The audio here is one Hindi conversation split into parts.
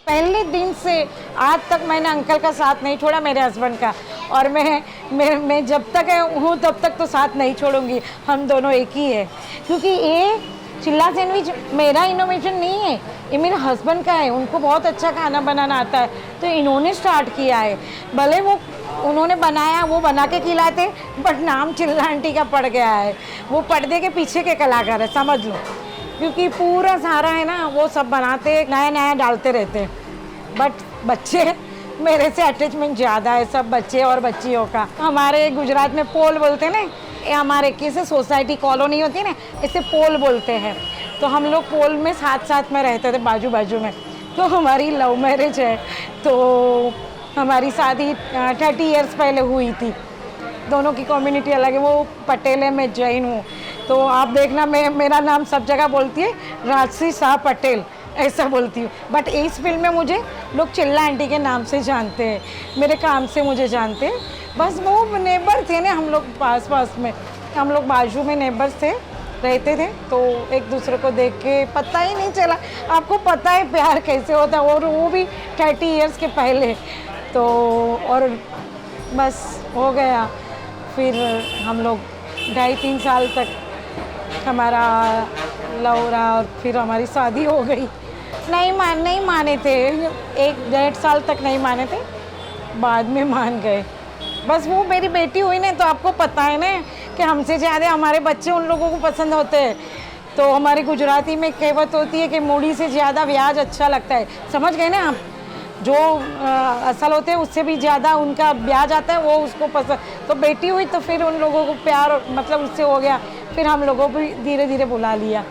पहले दिन से आज तक मैंने अंकल का साथ नहीं छोड़ा, मेरे हस्बैंड का। और मैं जब तक हूँ तब तक तो साथ नहीं छोड़ूंगी। हम दोनों एक ही है, क्योंकि ये चिल्ला सैंडविच मेरा इनोवेशन नहीं है, ये मेरे हस्बैंड का है। उनको बहुत अच्छा खाना बनाना आता है, तो इन्होंने स्टार्ट किया है। भले वो उन्होंने बनाया, वो बना के खिलाते, बट नाम चिल्ला आंटी का पड़ गया है। वो पर्दे के पीछे के कलाकार है, समझ लो। क्योंकि पूरा सारा है ना, वो सब बनाते, नया नया डालते रहते। बट बच्चे मेरे से अटैचमेंट ज़्यादा है, सब बच्चे और बच्चियों का। हमारे गुजरात में पोल बोलते हैं ना, ये हमारे कैसे सोसाइटी कॉलोनी होती है ना, इसे पोल बोलते हैं। तो हम लोग पोल में साथ साथ में रहते थे, बाजू बाजू में। तो हमारी लव मैरिज है, तो हमारी शादी 30 इयर्स पहले हुई थी। दोनों की कम्युनिटी अलग है, वो पटेल है, मैं जैन हूँ। तो आप देखना, मेरा नाम सब जगह बोलती है राजश्री शाह पटेल, ऐसा बोलती हूँ। बट इस फील्ड में मुझे लोग चिल्ला आंटी के नाम से जानते हैं, मेरे काम से मुझे जानते हैं। बस वो नेबर थे ना, हम लोग पास में, हम लोग बाजू में नेबर से रहते थे, तो एक दूसरे को देख के पता ही नहीं चला। आपको पता है प्यार कैसे होता है, और वो भी 30 इयर्स के पहले। तो और बस हो गया। फिर हम लोग 2.5-3 साल तक हमारा लव रहा, और फिर हमारी शादी हो गई। नहीं माने थे, 1-1.5 साल तक नहीं माने थे, बाद में मान गए। बस वो मेरी बेटी हुई ना, तो आपको पता है ना कि हमसे ज़्यादा हमारे बच्चे उन लोगों को पसंद होते हैं। तो हमारी गुजराती में कहावत होती है कि मूड़ी से ज़्यादा ब्याज अच्छा लगता है, समझ गए ना आप। जो असल होते हैं उससे भी ज़्यादा उनका ब्याज आता है, वो उसको पसंद। तो बेटी हुई तो फिर उन लोगों को प्यार मतलब उससे हो गया। फिर हम लोगों को भी धीरे धीरे बुला लिया।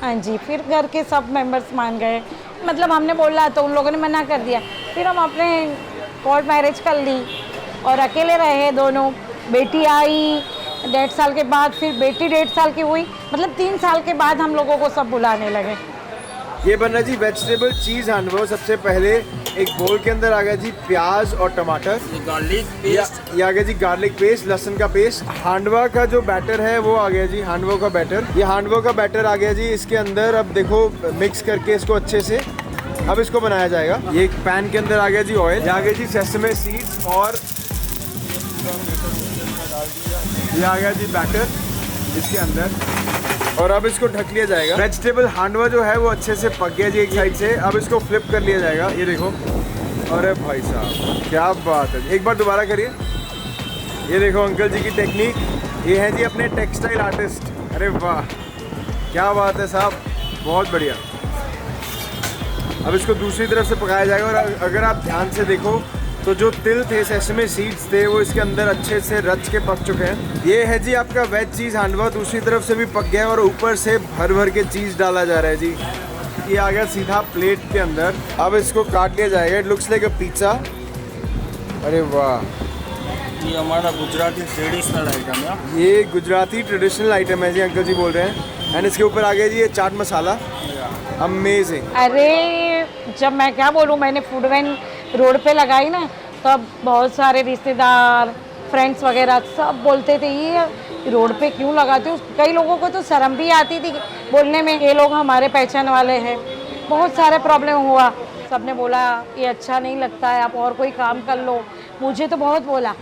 हाँ जी, फिर घर के सब मेंबर्स मान गए। मतलब हमने बोला तो उन लोगों ने मना कर दिया। फिर हम अपने कोर्ट मैरिज कर ली और अकेले रहे दोनों। बेटी आई 1.5 साल के बाद, फिर बेटी 1.5 साल की हुई, मतलब 3 साल के बाद हम लोगों को सब बुलाने लगे। ये बन रहा जी वेजिटेबल चीज़ हांडवा। सबसे पहले एक बोल के अंदर आ गया जी प्याज और टमाटर, गार्लिक पेस्ट, ये आ गया जी गार्लिक पेस्ट, लहसुन का पेस्ट। हांडवा का जो बैटर है वो आ गया जी, हांडवा का बैटर। ये हांडवा का बैटर आ गया जी इसके अंदर। अब देखो मिक्स करके इसको अच्छे से अब इसको बनाया जाएगा। ये एक पैन के अंदर आ गया जी ऑयल, ये आ गया जी सेसमे सीड्स, और ये आ गया जी बैटर इसके अंदर। और अब इसको ढक लिया जाएगा। वेजिटेबल हांडवा जो है वो अच्छे से पक गया जी एक साइड से। अब इसको फ्लिप कर लिया जाएगा, ये देखो। अरे भाई साहब क्या बात है, एक बार दोबारा करिए। ये देखो अंकल जी की टेक्निक, ये है जी अपने टेक्सटाइल आर्टिस्ट। अरे वाह क्या बात है साहब, बहुत बढ़िया। अब इसको दूसरी तरफ से पकाया जाएगा। और अगर आप ध्यान से देखो तो जो तिल थे, सेसमे सीड्स थे, वो इसके अंदर अच्छे से रच के पक चुके हैं। ये है जी आपका वेज चीज़ हांडवा, दूसरी तरफ से भी पक गया है और ऊपर से भर भर के चीज़ डाला जा रहा है जी। ये आ गया सीधा प्लेट के अंदर। अब इसको काट लिया जाएगा। It looks like a pizza. अरे वाह, ये हमारा गुजराती ट्रेडिशनल आइटम है। ये गुजराती ट्रेडिशनल आइटम है जी, अंकल जी बोल रहे हैं। एंड इसके ऊपर आ गया जी ये चाट मसाला। अमेजिंग। अरे जब मैं क्या बोलूँ, मैंने फूड वैन रोड पे लगाई ना, तब बहुत सारे रिश्तेदार, फ्रेंड्स वगैरह सब बोलते थे ये रोड पे क्यों लगाते हो। कई लोगों को तो शर्म भी आती थी बोलने में, ये लोग हमारे पहचान वाले हैं। बहुत सारे प्रॉब्लम हुआ, सबने बोला ये अच्छा नहीं लगता है, आप और कोई काम कर लो। मुझे तो बहुत बोला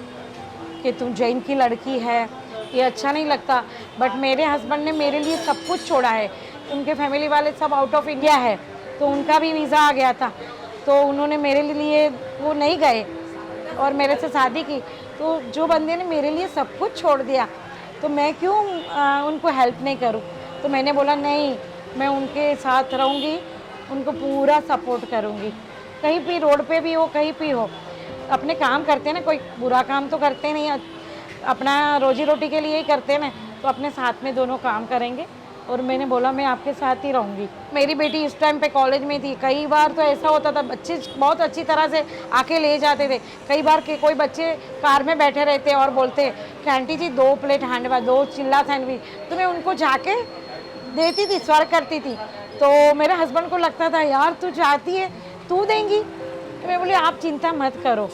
कि तुम जैन की लड़की है, ये अच्छा नहीं लगता। बट मेरे हस्बैंड ने मेरे लिए सब कुछ छोड़ा है। उनके फैमिली वाले सब आउट ऑफ इंडिया है, तो उनका भी वीज़ा आ गया था, तो उन्होंने मेरे लिए वो नहीं गए और मेरे से शादी की। तो जो बंदे ने मेरे लिए सब कुछ छोड़ दिया, तो मैं क्यों उनको हेल्प नहीं करूं। तो मैंने बोला नहीं, मैं उनके साथ रहूंगी, उनको पूरा सपोर्ट करूंगी। कहीं भी रोड पे भी हो, कहीं भी हो, अपने काम करते हैं ना, कोई बुरा काम तो करते नहीं, अपना रोजी रोटी के लिए ही करते हैं ना, तो अपने साथ में दोनों काम करेंगे। और मैंने बोला मैं आपके साथ ही रहूँगी। मेरी बेटी इस टाइम पे कॉलेज में थी। कई बार तो ऐसा होता था, बच्चे बहुत अच्छी तरह से आके ले जाते थे। कई बार के कोई बच्चे कार में बैठे रहते और बोलते कि आंटी जी 2 प्लेट हांडवा, 2 चिल्ला सैंडविच, तो मैं उनको जाके देती थी, स्वर्ग करती थी। तो मेरे हस्बैंड को लगता था यार तू चाहती है तू देंगी। तो मैं बोली आप चिंता मत करो,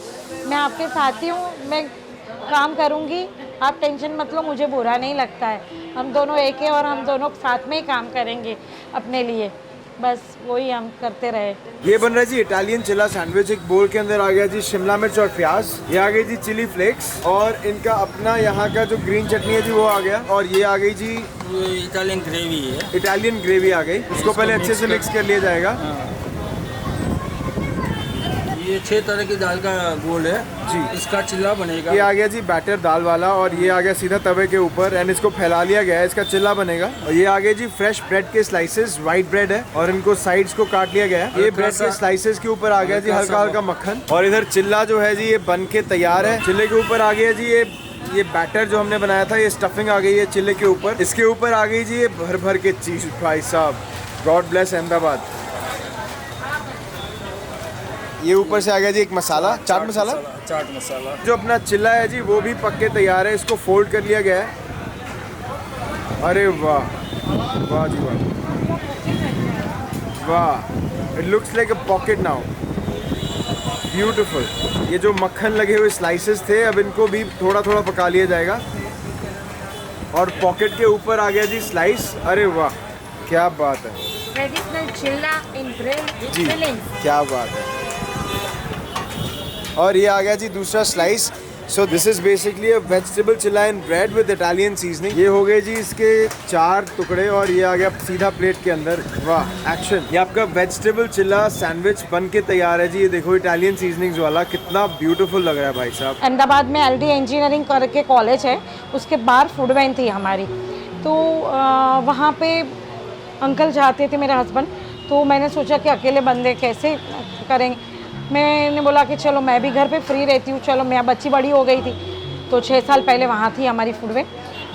मैं आपके साथ ही हूँ, मैं काम करूँगी, आप टेंशन मत लो, मुझे बुरा नहीं लगता है। हम दोनों एक है और हम दोनों साथ में ही काम करेंगे अपने लिए। बस वही हम करते रहे। ये बन रहा है जी इटालियन चिल्ला सैंडविच। एक बोल के अंदर आ गया जी शिमला मिर्च और प्याज, ये आ गई जी चिली फ्लेक्स, और इनका अपना यहाँ का जो ग्रीन चटनी है जी वो आ गया, और ये आ गई जी ये इटालियन ग्रेवी है। इटालियन ग्रेवी आ गई। उसको पहले अच्छे से मिक्स कर लिया जाएगा। ये 6 तरह की दाल का गोल है जी। इसका चिल्ला बनेगा। ये आ गया जी बैटर दाल वाला, और ये आ गया सीधा तवे के ऊपर एंड इसको फैला लिया गया है, इसका चिल्ला बनेगा। और ये आ गए जी फ्रेश ब्रेड के स्लाइसेस, व्हाइट ब्रेड है और इनको साइड्स को काट लिया गया है। ये ब्रेड के स्लाइसेस के ऊपर आ गया जी हल्का हल्का मक्खन, और इधर चिल्ला जो है जी ये बन के तैयार है। चिल्ले के ऊपर आ गया जी ये बैटर जो हमने बनाया था, ये स्टफिंग आ गई है चिल्ले के ऊपर। इसके ऊपर आ गई जी ये भर भर के चीज। भाई साहब गॉड ब्लेस अहमदाबाद। ये ऊपर से आ गया जी एक मसाला, चाट मसाला। चाट मसाला जो अपना चिल्ला है जी वो भी पक के तैयार है, इसको फोल्ड कर लिया गया है। अरे वाह वाह जी वाह वाह, it looks like a pocket now, beautiful. ये जो मक्खन लगे हुए स्लाइसेस थे अब इनको भी थोड़ा थोड़ा पका लिया जाएगा, और पॉकेट के ऊपर आ गया जी स्लाइस। अरे वाह क्या बात है ट्रेडिशनल चिल्ला इन ब्रेड जी, क्या बात है। और ये आ गया जी दूसरा slice. So this is basically a vegetable चिल्ला इन ब्रेड विद इटालियन सीजनिंग। ये हो गए जी इसके 4 टुकड़े, और ये आ गया सीधा प्लेट के अंदर। वाह एक्शन। ये आपका वेजिटेबल चिल्ला सैंडविच बन के तैयार है जी। ये देखो इटालियन सीजनिंग्स वाला, कितना ब्यूटीफुल लग रहा है भाई साहब। अहमदाबाद में LD इंजीनियरिंग करके कॉलेज है, उसके बाहर फूड वैन थी हमारी, तो वहाँ पे अंकल जाते थे मेरे हस्बैंड, तो मैंने सोचा कि अकेले बंदे कैसे करेंगे। मैंने बोला कि चलो मैं भी घर पे फ्री रहती हूँ, चलो मैं बच्ची बड़ी हो गई थी, तो 6 साल पहले वहाँ थी हमारी फूड वैन,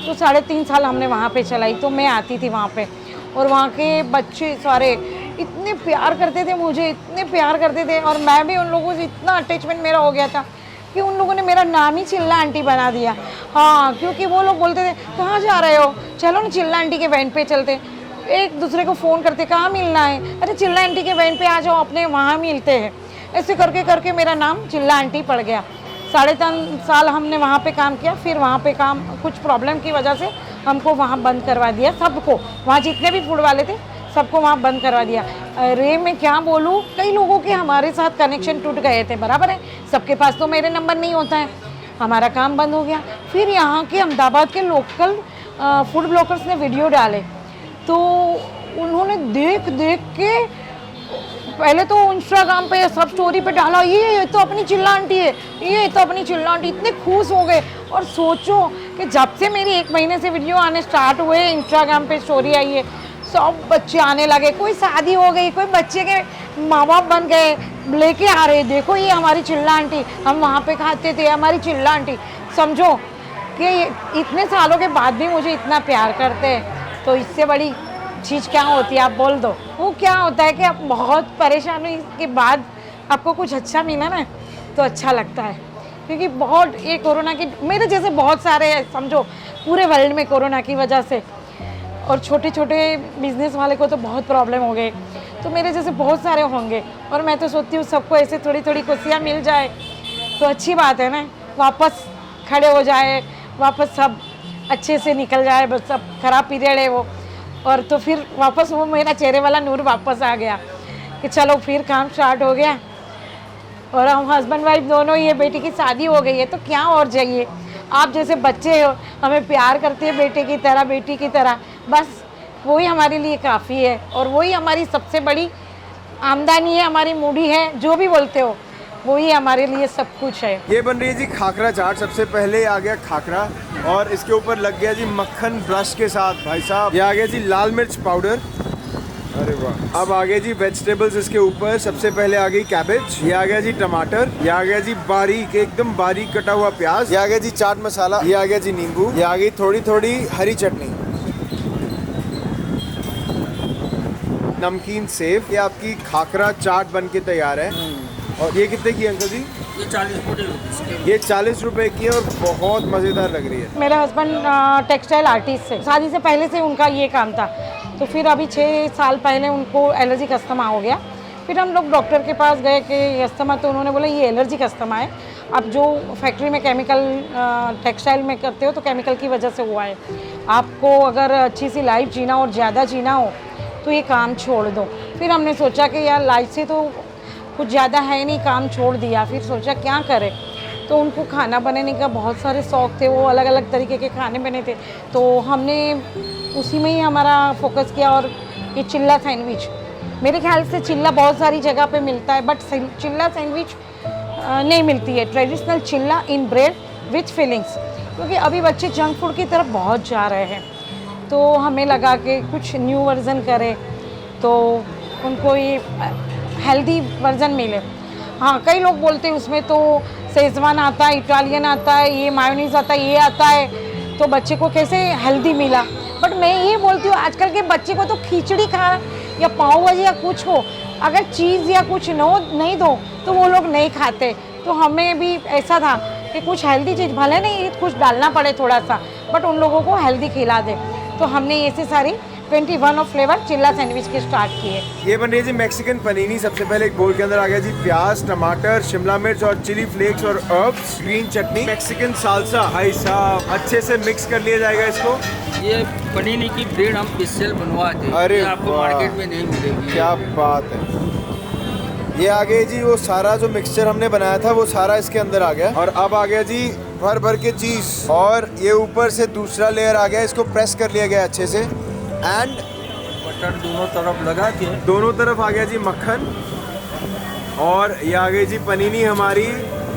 तो 3.5 साल हमने वहाँ पे चलाई। तो मैं आती थी वहाँ पे, और वहाँ के बच्चे सारे इतने प्यार करते थे मुझे, इतने प्यार करते थे, और मैं भी उन लोगों से इतना अटैचमेंट मेरा हो गया था कि उन लोगों ने मेरा नाम ही चिल्ला आंटी बना दिया। हाँ, क्योंकि वो लोग बोलते थे कहाँ जा रहे हो, चलो ना चिल्ला आंटी के वैन पे चलते, एक दूसरे को फ़ोन करते कहाँ मिलना है, अरे चिल्ला आंटी के वैन पे आ जाओ, अपने वहाँ मिलते हैं। ऐसे करके करके मेरा नाम चिल्ला आंटी पड़ गया। 3.5 साल हमने वहाँ पे काम किया, फिर वहाँ पे काम कुछ प्रॉब्लम की वजह से हमको वहाँ बंद करवा दिया, सबको, वहाँ जितने भी फूड वाले थे सबको वहाँ बंद करवा दिया। अरे मैं क्या बोलूँ, कई लोगों के हमारे साथ कनेक्शन टूट गए थे, बराबर है, सबके पास तो मेरे नंबर नहीं होता है, हमारा काम बंद हो गया। फिर यहाँ के अहमदाबाद के लोकल फूड ब्लॉगर्स ने वीडियो डाले, तो उन्होंने देख देख के पहले तो इंस्टाग्राम पे सब स्टोरी पे डाला, ये तो अपनी चिल्ला आंटी है, ये तो अपनी चिल्ला आंटी, इतने खुश हो गए। और सोचो कि जब से मेरी 1 महीने से वीडियो आने स्टार्ट हुए, इंस्टाग्राम पे स्टोरी आई है, सब बच्चे आने लगे, कोई शादी हो गई, कोई बच्चे के माँ बाप बन गए, लेके आ रहे, देखो ये हमारी चिल्ला आंटी, हम वहाँ पे खाते थे, हमारी चिल्ला आंटी। समझो कि इतने सालों के बाद भी मुझे इतना प्यार करते हैं, तो इससे बड़ी चीज़ क्या होती है, आप बोल दो। वो क्या होता है कि आप बहुत परेशानी के बाद आपको कुछ अच्छा मिला ना, तो अच्छा लगता है। क्योंकि बहुत ये कोरोना की, मेरे जैसे बहुत सारे हैं, समझो पूरे वर्ल्ड में कोरोना की वजह से, और छोटे छोटे बिजनेस वाले को तो बहुत प्रॉब्लम हो गए, तो मेरे जैसे बहुत सारे होंगे। और मैं तो सोचती हूँ सबको ऐसे थोड़ी थोड़ी खुशियाँ मिल जाए तो अच्छी बात है ना, वापस खड़े हो जाए, वापस सब अच्छे से निकल जाए, बस सब खराब पीरियड है वो, और तो फिर वापस वो मेरा चेहरे वाला नूर वापस आ गया कि चलो फिर काम स्टार्ट हो गया। और हम हस्बैंड वाइफ दोनों, ये बेटी की शादी हो गई है, तो क्या और चाहिए। आप जैसे बच्चे हो, हमें प्यार करते हैं बेटे की तरह, बेटी की तरह, बस वही हमारे लिए काफ़ी है, और वही हमारी सबसे बड़ी आमदनी है, हमारी मूडी है, जो भी बोलते हो, वही हमारे लिए सब कुछ है। ये बन रही है जी खाखरा चाट। सबसे पहले आ गया खाखरा, और इसके ऊपर लग गया जी मक्खन ब्रश के साथ। भाई साहब, ये आ गया जी लाल मिर्च पाउडर। अरे वाह। अब आ गए जी वेजिटेबल्स इसके ऊपर। सबसे पहले आ गई कैबेज, ये आ गया जी टमाटर, ये आ गया जी बारीक, एकदम बारीक कटा हुआ प्याज, ये आ गया जी चाट मसाला, ये आ गया जी नींबू, ये आ गई थोड़ी थोड़ी हरी चटनी, नमकीन सेव। ये आपकी खाखरा चाट बन के तैयार है। और ये कितने की अंकल जी? ये 40 रुपये। ये 40 रुपए की है, और बहुत मज़ेदार लग रही है। मेरा हस्बैंड टेक्सटाइल आर्टिस्ट है, शादी से पहले से उनका ये काम था, तो फिर अभी 6 साल पहले उनको एलर्जी का अस्थमा हो गया। फिर हम लोग डॉक्टर के पास गए कि अस्थमा, तो उन्होंने बोला ये एलर्जी का अस्थमा है, आप जो फैक्ट्री में केमिकल टेक्सटाइल में करते हो तो केमिकल की वजह से हुआ है, आपको अगर अच्छी सी लाइफ जीना और ज़्यादा जीना हो तो ये काम छोड़ दो। फिर हमने सोचा कि यार लाइफ से तो कुछ ज़्यादा है नहीं, काम छोड़ दिया। फिर सोचा क्या करें, तो उनको खाना बनाने का बहुत सारे शौक़ थे, वो अलग अलग तरीके के खाने बने थे, तो हमने उसी में ही हमारा फोकस किया। और ये चिल्ला सैंडविच, मेरे ख्याल से चिल्ला बहुत सारी जगह पे मिलता है, बट चिल्ला सैंडविच नहीं मिलती है। ट्रेडिशनल चिल्ला इन ब्रेड विथ फिलिंग्स, क्योंकि अभी बच्चे जंक फूड की तरफ बहुत जा रहे हैं, तो हमें लगा कि कुछ न्यू वर्ज़न करें तो उनको ये हेल्दी वर्ज़न मिले। हाँ, कई लोग बोलते हैं उसमें तो शेज़वान आता है, इटालियन आता है, ये मायोनीज़ आता है, ये आता है, तो बच्चे को कैसे हेल्दी मिला। बट मैं ये बोलती हूँ आजकल के बच्चे को तो खिचड़ी खा या पाव भाजी या कुछ हो, अगर चीज़ या कुछ नहीं दो तो वो लोग नहीं खाते। तो हमें भी ऐसा था कि कुछ हेल्दी चीज़, भले नहीं कुछ डालना पड़े थोड़ा सा, बट उन लोगों को हेल्दी खिला दे। तो हमने ऐसे सारी 21 ऑफ फ्लेवर चिल्ला सैंडविच के स्टार्ट किए। ये बन रही है जी मैक्सिकन पनीनी। सबसे पहले एक बोल के अंदर आ गया जी प्याज, टमाटर, शिमला मिर्च और चिली फ्लेक्स और हर्ब्स, ग्रीन चटनी, मैक्सिकन सालसा। भाई साहब अच्छे से मिक्स कर लिया जाएगा इसको। ये पनीनी की ब्रेड हम स्पेशल बनवाते हैं, अरे ये आपको वाह। मार्केट में नहीं मिलेगी। क्या बात है। ये आ गए जी वो सारा जो मिक्सचर हमने बनाया था वो सारा इसके अंदर आ गया। और अब आ गया जी भर भर के चीज़, और ये ऊपर से दूसरा लेयर आ गया। इसको प्रेस कर लिया गया अच्छे से, एंड बटर दोनों तरफ लगा के दोनों तरफ आ गया जी मक्खन। और ये आ गई जी पनीनी हमारी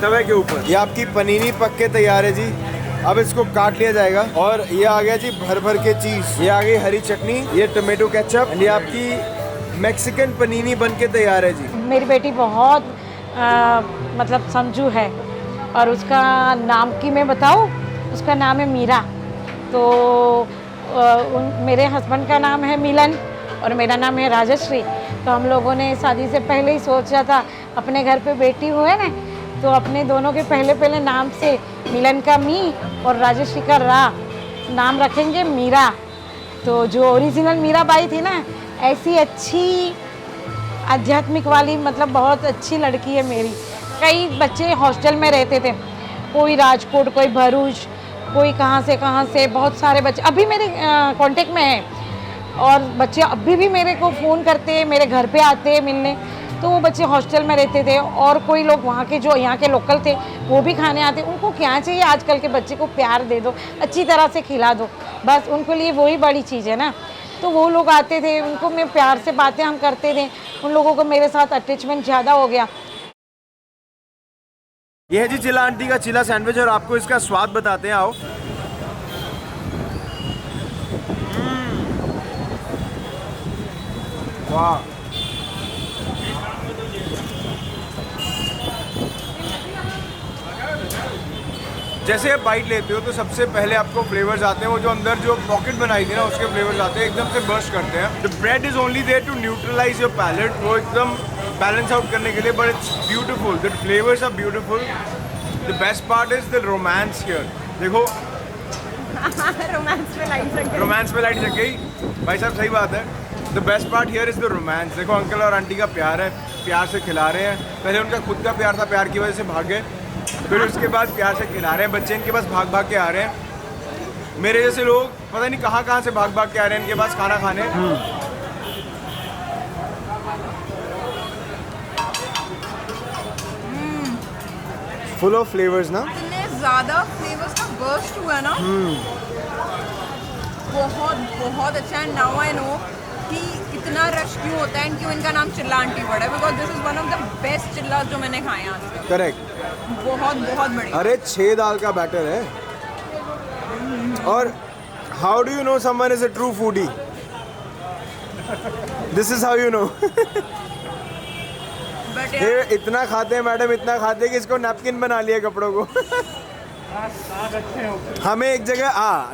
तवे के ऊपर। ये आपकी पनीनी पक के तैयार है जी। अब इसको काट लिया जाएगा। और ये आ गया जी भर भर के चीज़। ये आ गई हरी चटनी, ये टोमेटो केचप, ये आपकी मैक्सिकन पनीनी बन के तैयार है जी। मेरी बेटी बहुत मतलब समझू है, और उसका नाम की मैं बताऊँ, उसका नाम है मीरा। तो मेरे हस्बैंड का नाम है मिलन और मेरा नाम है राजश्री। तो हम लोगों ने शादी से पहले ही सोचा था, अपने घर पे बेटी हुए ना, तो अपने दोनों के पहले नाम से मिलन का मी और राजश्री का रा नाम रखेंगे मीरा। तो जो ओरिजिनल मीरा बाई थी ना, ऐसी अच्छी आध्यात्मिक वाली, मतलब बहुत अच्छी लड़की है मेरी। कई बच्चे हॉस्टल में रहते थे, कोई राजकोट, कोई भरूच, कोई कहाँ से, बहुत सारे बच्चे अभी मेरे कांटेक्ट में हैं। और बच्चे अभी भी मेरे को फ़ोन करते हैं, मेरे घर पे आते हैं मिलने। तो वो बच्चे हॉस्टल में रहते थे, और कोई लोग वहाँ के जो यहाँ के लोकल थे वो भी खाने आते। उनको क्या चाहिए, आजकल के बच्चे को प्यार दे दो, अच्छी तरह से खिला दो, बस उनको लिए वही बड़ी चीज़ है ना। तो वो लोग आते थे, उनको मैं प्यार से बातें हम करते थे, उन लोगों को मेरे साथ अटैचमेंट ज़्यादा हो गया। ये है जी चिल्ला आंटी का चिल्ला सैंडविच, और आपको इसका स्वाद बताते हैं, आओ। वाह, जैसे आप बाइट लेते हो तो सबसे पहले आपको फ्लेवर्स आते हैं, वो जो अंदर जो पॉकेट बनाई थी ना उसके फ्लेवर्स आते हैं, एकदम से बर्स्ट करते हैं। The bread is only there to neutralise your palate, वो एकदम बैलेंस आउट करने के लिए, but it's beautiful, the flavours are beautiful. The best part is the romance here. देखो रोमांस पे लाइट जग गई भाई साहब, सही बात है। The best part here is the romance. देखो अंकल और आंटी का प्यार है, प्यार से खिला रहे हैं। पहले उनका खुद का प्यार था, प्यार की वजह से भाग गए, फिर उसके बाद प्यार से खिला रहे हैं। बच्चे इनके पास भाग भाग के आ रहे हैं। मेरे जैसे लोग पता नहीं कहाँ से भाग भाग के आ रहे हैं इनके पास खाना खाने। फुल ऑफ फ्लेवर्स ना, इतने ज़्यादा फ्लेवर्स का बर्स्ट हुआ ना, बहुत अच्छा है। नाउ आई नो कि इतना रश क्यों होता है, क्यों इनका नाम चिल्ला आंटी पड़ा है, because this is one of the best चिल्ला जो मैंने खाए हैं आज तक। करेक्ट, बहुत बढ़िया। अरे 6 दाल का बैटर है। और how do you know someone is a true foodie? This is how you know. But ये इतना खाते हैं मैडम, इतना खाते हैं कि इसको नैपकिन बना लिया कपड़ों को। हमें एक जगह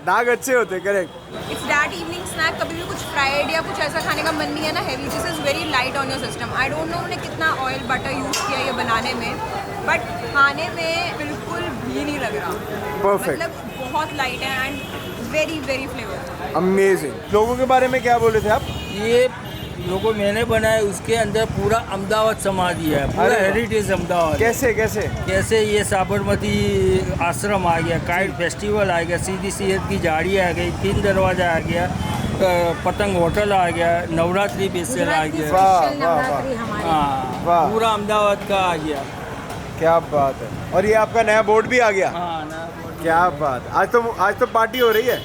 दाग अच्छे होते, correct. It's that evening snack, कभी भी कुछ फ्राइड या कुछ ऐसा खाने का मन नहीं है ना heavy, this is very light on your system. I don't know उन्होंने कितना ऑयल बटर यूज़ किया ये बनाने में, बट खाने में बिल्कुल भी नहीं लग रहा। परफेक्ट, मतलब बहुत लाइट है एंड वेरी फ्लेवर। अमेजिंग। लोगों के बारे में क्या बोले थे आप? ये लोगो मैंने बनाया, उसके अंदर पूरा अहमदाबाद समा दिया है, पूरा अरे वाह। हेरिटेज अहमदाबाद। कैसे? ये साबरमती आश्रम आ गया, काइट फेस्टिवल आ गया, सीधी सीहत की झाड़ी आ गई, 3 दरवाजा आ गया, पतंग होटल आ गया, नवरात्रि स्पेशल आ गया। वाह, स्पेशल वाह, नवरात्रि हमारे हाँ, वाह। पूरा अहमदाबाद का आ गया। क्या बात है। और ये आपका नया बोर्ड भी आ गया। हाँ ना, क्या बात। आज तो पार्टी हो रही है।